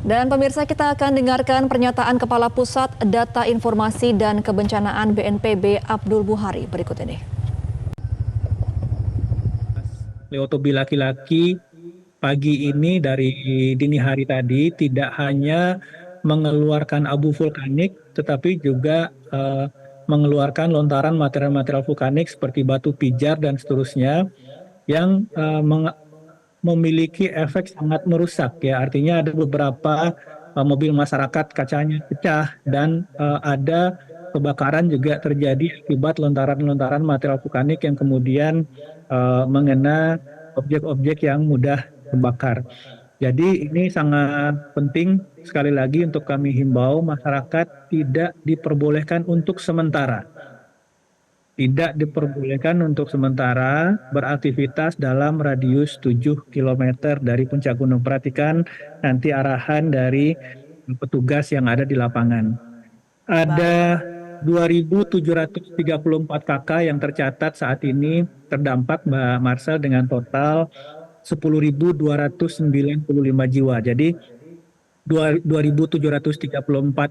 Dan pemirsa, kita akan dengarkan pernyataan Kepala Pusat Data Informasi dan Kebencanaan BNPB Abdul Buhari berikut ini. Lewotobi laki-laki pagi ini dari dini hari tadi tidak hanya mengeluarkan abu vulkanik, tetapi juga mengeluarkan lontaran material-material vulkanik seperti batu pijar dan seterusnya yang memiliki efek sangat merusak ya. Artinya ada beberapa mobil masyarakat kacanya pecah dan ada kebakaran juga terjadi akibat lontaran-lontaran material vulkanik yang kemudian mengena objek-objek yang mudah terbakar. Jadi ini sangat penting sekali lagi untuk kami himbau masyarakat tidak diperbolehkan untuk sementara beraktivitas dalam radius 7 km dari puncak gunung. Perhatikan nanti arahan dari petugas yang ada di lapangan. Ada 2.734 kakak yang tercatat saat ini terdampak, Mbak Marcel, dengan total 10.295 jiwa. Jadi 2.734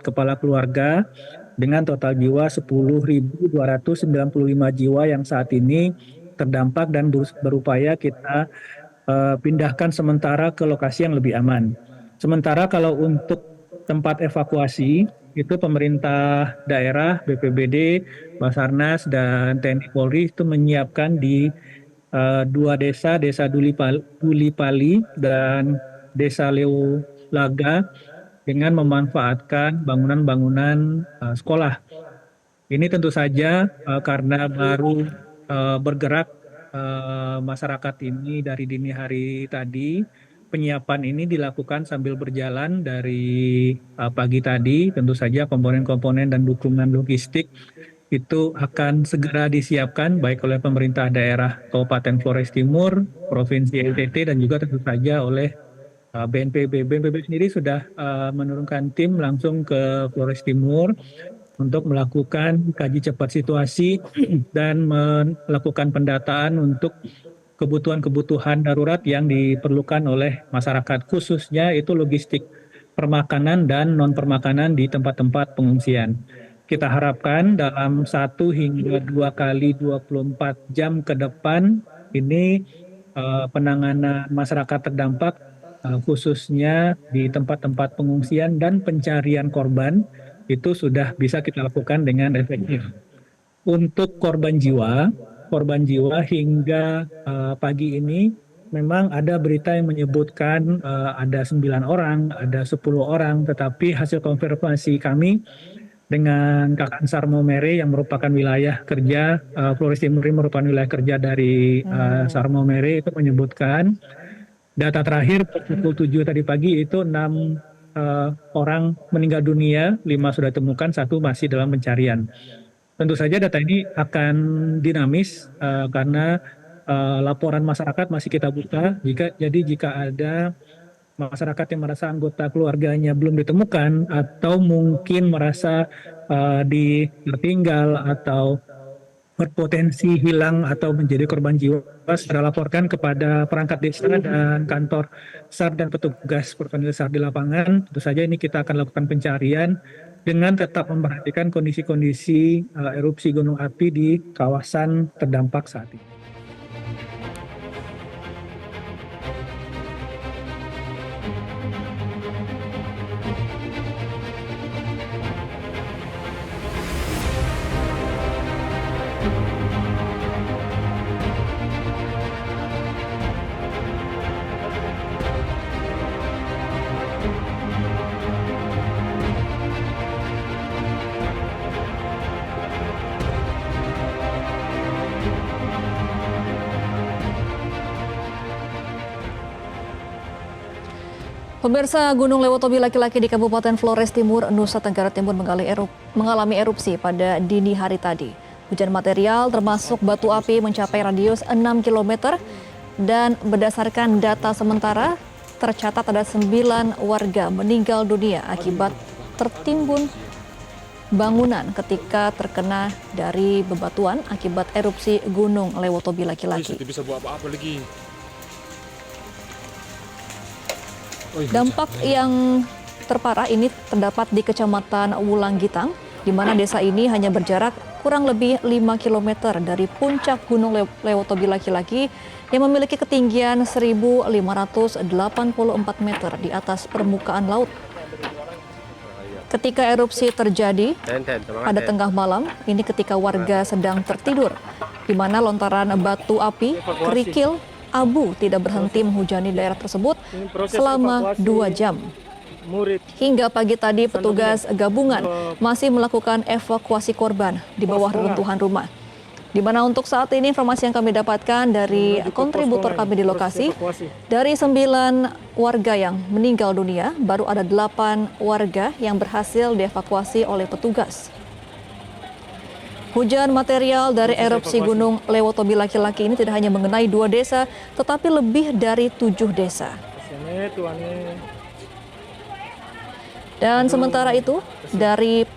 kepala keluarga dengan total jiwa 10.295 jiwa yang saat ini terdampak dan berupaya kita pindahkan sementara ke lokasi yang lebih aman. Sementara kalau untuk tempat evakuasi itu pemerintah daerah, BPBD, Basarnas dan TNI Polri itu menyiapkan di dua desa, Desa Dulipali dan Desa Leulaga dengan memanfaatkan bangunan-bangunan sekolah. Ini tentu saja karena baru bergerak masyarakat ini dari dini hari tadi, penyiapan ini dilakukan sambil berjalan dari pagi tadi. Tentu saja komponen-komponen dan dukungan logistik itu akan segera disiapkan baik oleh pemerintah daerah Kabupaten Flores Timur, Provinsi NTT, dan juga tentu saja oleh BNPB. BNPB sendiri sudah menurunkan tim langsung ke Flores Timur untuk melakukan kaji cepat situasi dan melakukan pendataan untuk kebutuhan-kebutuhan darurat yang diperlukan oleh masyarakat, khususnya itu logistik permakanan dan non-permakanan di tempat-tempat pengungsian. Kita harapkan dalam 1 hingga 2 kali 24 jam ke depan ini penanganan masyarakat terdampak khususnya di tempat-tempat pengungsian dan pencarian korban itu sudah bisa kita lakukan dengan efektif. Untuk korban jiwa hingga pagi ini memang ada berita yang menyebutkan ada 9 orang, ada 10 orang, tetapi hasil konfirmasi kami dengan Kakak Sarmo Mere yang merupakan wilayah kerja, Flores Timur merupakan wilayah kerja dari Sarmo Mere, itu menyebutkan data terakhir pukul 7 tadi pagi itu 6 orang meninggal dunia, 5 sudah ditemukan, 1 masih dalam pencarian. Tentu saja data ini akan dinamis karena laporan masyarakat masih kita buka. Jika ada masyarakat yang merasa anggota keluarganya belum ditemukan atau mungkin merasa ditinggal atau berpotensi hilang atau menjadi korban jiwa, segera laporkan kepada perangkat desa dan kantor SAR dan petugas personil SAR di lapangan. Tentu saja ini kita akan lakukan pencarian dengan tetap memperhatikan kondisi-kondisi erupsi gunung api di kawasan terdampak saat ini. Pemirsa, Gunung Lewotobi laki-laki di Kabupaten Flores Timur, Nusa Tenggara Timur mengalami erupsi pada dini hari tadi. Hujan material termasuk batu api mencapai radius 6 km dan berdasarkan data sementara tercatat ada 9 warga meninggal dunia akibat tertimbun bangunan ketika terkena dari bebatuan akibat erupsi Gunung Lewotobi laki-laki. Bisa buat apa-apa lagi. Dampak yang terparah ini terdapat di Kecamatan Wulanggitang, di mana desa ini hanya berjarak kurang lebih 5 km dari puncak Gunung Lewotobi Laki-Laki yang memiliki ketinggian 1.584 meter di atas permukaan laut. Ketika erupsi terjadi pada tengah malam, ini ketika warga sedang tertidur, di mana lontaran batu api, kerikil, abu tidak berhenti menghujani daerah tersebut selama 2 jam. Hingga pagi tadi, petugas gabungan masih melakukan evakuasi korban di bawah reruntuhan rumah. Di mana untuk saat ini informasi yang kami dapatkan dari kontributor kami di lokasi, dari 9 warga yang meninggal dunia, baru ada 8 warga yang berhasil dievakuasi oleh petugas. Hujan material dari erupsi Gunung Lewotobi Laki-Laki ini tidak hanya mengenai 2 desa, tetapi lebih dari 7 desa. Dan sementara itu, dari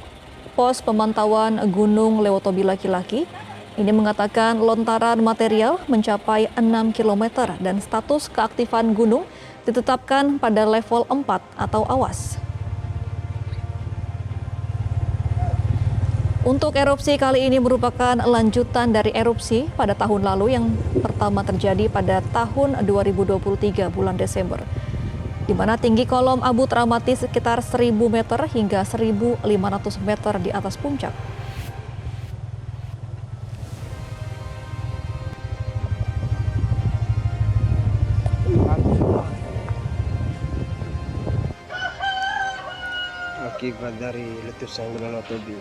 pos pemantauan Gunung Lewotobi Laki-Laki, ini mengatakan lontaran material mencapai 6 km dan status keaktifan gunung ditetapkan pada level 4 atau awas. Untuk erupsi kali ini merupakan lanjutan dari erupsi pada tahun lalu yang pertama terjadi pada tahun 2023 bulan Desember, di mana tinggi kolom abu teramati sekitar 1.000 meter hingga 1.500 meter di atas puncak. Akibat dari letusan Gunung Lewotobi.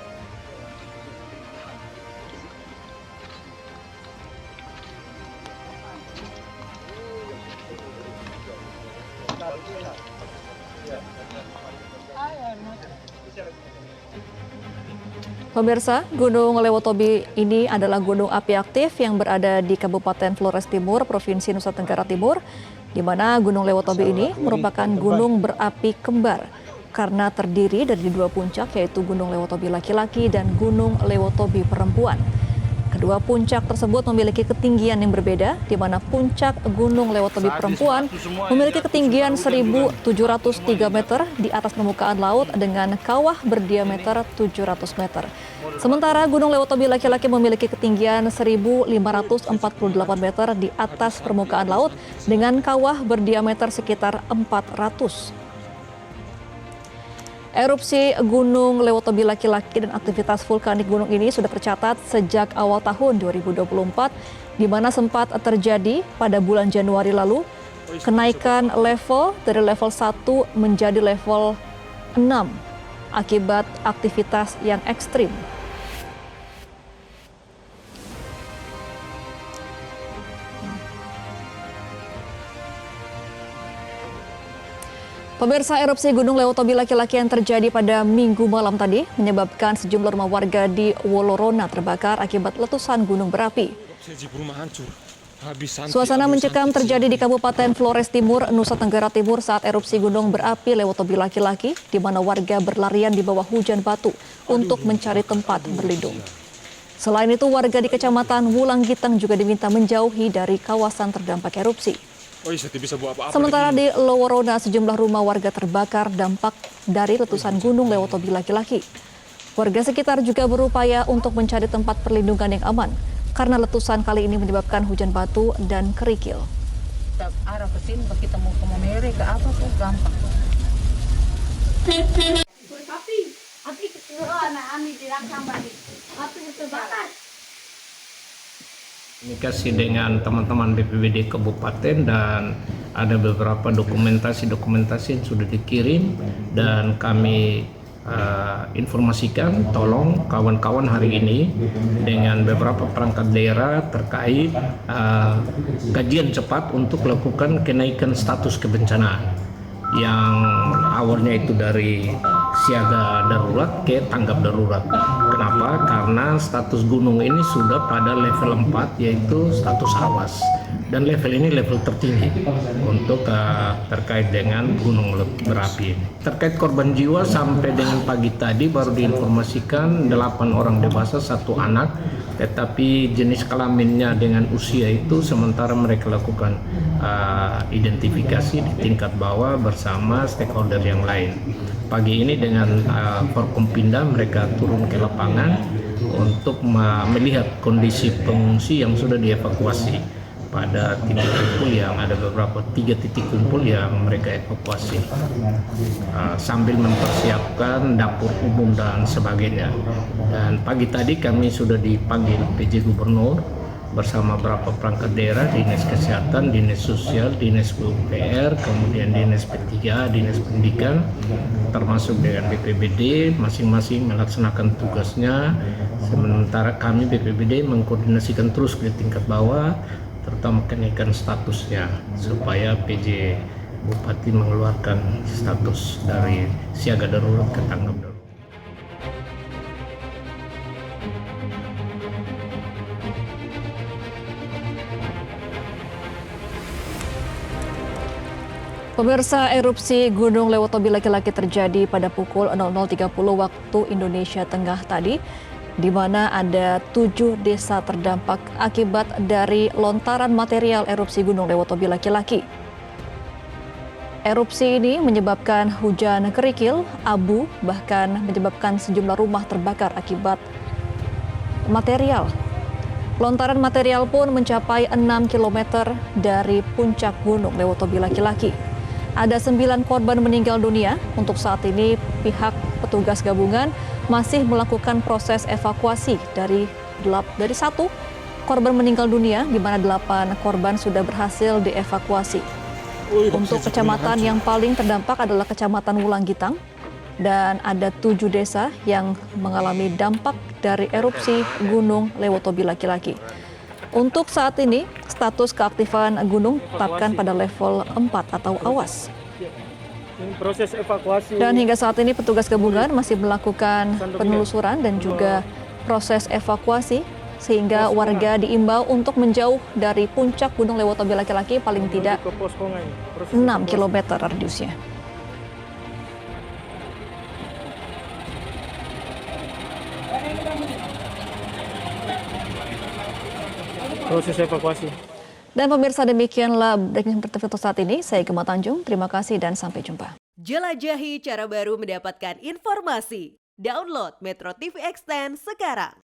Pemirsa, Gunung Lewotobi ini adalah gunung api aktif yang berada di Kabupaten Flores Timur, Provinsi Nusa Tenggara Timur, di mana Gunung Lewotobi ini merupakan gunung berapi kembar karena terdiri dari 2 puncak, yaitu Gunung Lewotobi Laki-Laki dan Gunung Lewotobi Perempuan. Kedua puncak tersebut memiliki ketinggian yang berbeda, di mana puncak Gunung Lewotobi Perempuan memiliki ketinggian 1.703 meter di atas permukaan laut dengan kawah berdiameter 700 meter. Sementara Gunung Lewotobi Laki-Laki memiliki ketinggian 1.548 meter di atas permukaan laut dengan kawah berdiameter sekitar 400. Erupsi Gunung Lewotobi Laki-Laki dan aktivitas vulkanik gunung ini sudah tercatat sejak awal tahun 2024, di mana sempat terjadi pada bulan Januari lalu kenaikan level dari level 1 menjadi level 6 akibat aktivitas yang ekstrim. Pemirsa, erupsi Gunung Lewotobi Laki-Laki yang terjadi pada Minggu malam tadi menyebabkan sejumlah rumah warga di Wolorona terbakar akibat letusan gunung berapi. Suasana mencekam terjadi di Kabupaten Flores Timur, Nusa Tenggara Timur saat erupsi gunung berapi Lewotobi Laki-Laki, di mana warga berlarian di bawah hujan batu untuk mencari tempat berlindung. Selain itu, warga di Kecamatan Wulanggitang juga diminta menjauhi dari kawasan terdampak erupsi. Sementara di Loworona, sejumlah rumah warga terbakar dampak dari letusan Gunung Lewotobi Laki-Laki. Warga sekitar juga berupaya untuk mencari tempat perlindungan yang aman karena letusan kali ini menyebabkan hujan batu dan kerikil. Arah ke sini, kita mau ke Momere, ke apa tuh gampang. Komunikasi dengan teman-teman BPBD Kabupaten dan ada beberapa dokumentasi yang sudah dikirim dan kami informasikan tolong kawan-kawan hari ini dengan beberapa perangkat daerah terkait kajian cepat untuk melakukan kenaikan status kebencanaan yang awalnya itu dari siaga darurat ke tanggap darurat. Kenapa? Karena status gunung ini sudah pada level 4, yaitu status awas. Dan level ini level tertinggi untuk terkait dengan gunung berapi. Terkait korban jiwa sampai dengan pagi tadi baru diinformasikan 8 orang dewasa, 1 anak, tetapi jenis kelaminnya dengan usia itu sementara mereka lakukan identifikasi di tingkat bawah bersama stakeholder yang lain. pagi ini dengan Forkompinda mereka turun ke lapangan untuk melihat kondisi pengungsi yang sudah dievakuasi pada titik kumpul yang ada beberapa 3 titik kumpul yang mereka evakuasi sambil mempersiapkan dapur umum dan sebagainya. Dan pagi tadi kami sudah dipanggil PJ Gubernur bersama beberapa perangkat daerah, Dinas Kesehatan, Dinas Sosial, Dinas PUPR, kemudian Dinas P3A, Dinas Pendidikan, termasuk dengan BPBD, masing-masing melaksanakan tugasnya. Sementara kami BPBD mengkoordinasikan terus ke tingkat bawah, terutama kenaikan statusnya supaya PJ Bupati mengeluarkan status dari siaga darurat ke tanggap darurat. Pemirsa, erupsi Gunung Lewatobi laki-laki terjadi pada pukul 00.30 waktu Indonesia Tengah tadi, di mana ada 7 desa terdampak akibat dari lontaran material erupsi Gunung Lewatobi laki-laki. Erupsi ini menyebabkan hujan kerikil, abu, bahkan menyebabkan sejumlah rumah terbakar akibat material. Lontaran material pun mencapai 6 km dari puncak Gunung Lewatobi laki-laki. Ada 9 korban meninggal dunia. Untuk saat ini pihak petugas gabungan masih melakukan proses evakuasi dari 1 korban meninggal dunia, di mana 8 korban sudah berhasil dievakuasi. Untuk kecamatan yang paling terdampak adalah Kecamatan Wulanggitang, dan ada 7 desa yang mengalami dampak dari erupsi Gunung Lewatobi laki-laki. Untuk saat ini, status keaktifan gunung tetapkan pada level 4 atau awas. Proses evakuasi. Dan hingga saat ini petugas gabungan masih melakukan penelusuran dan juga proses evakuasi, sehingga warga diimbau untuk menjauh dari puncak Gunung Lewatobi laki-laki paling tidak 6 km radiusnya. Proses evakuasi. Dan pemirsa, demikianlah breaking news untuk saat ini. Saya Gemma Tanjung, terima kasih dan sampai jumpa. Jelajahi cara baru mendapatkan informasi. Download Metro TV Extend sekarang.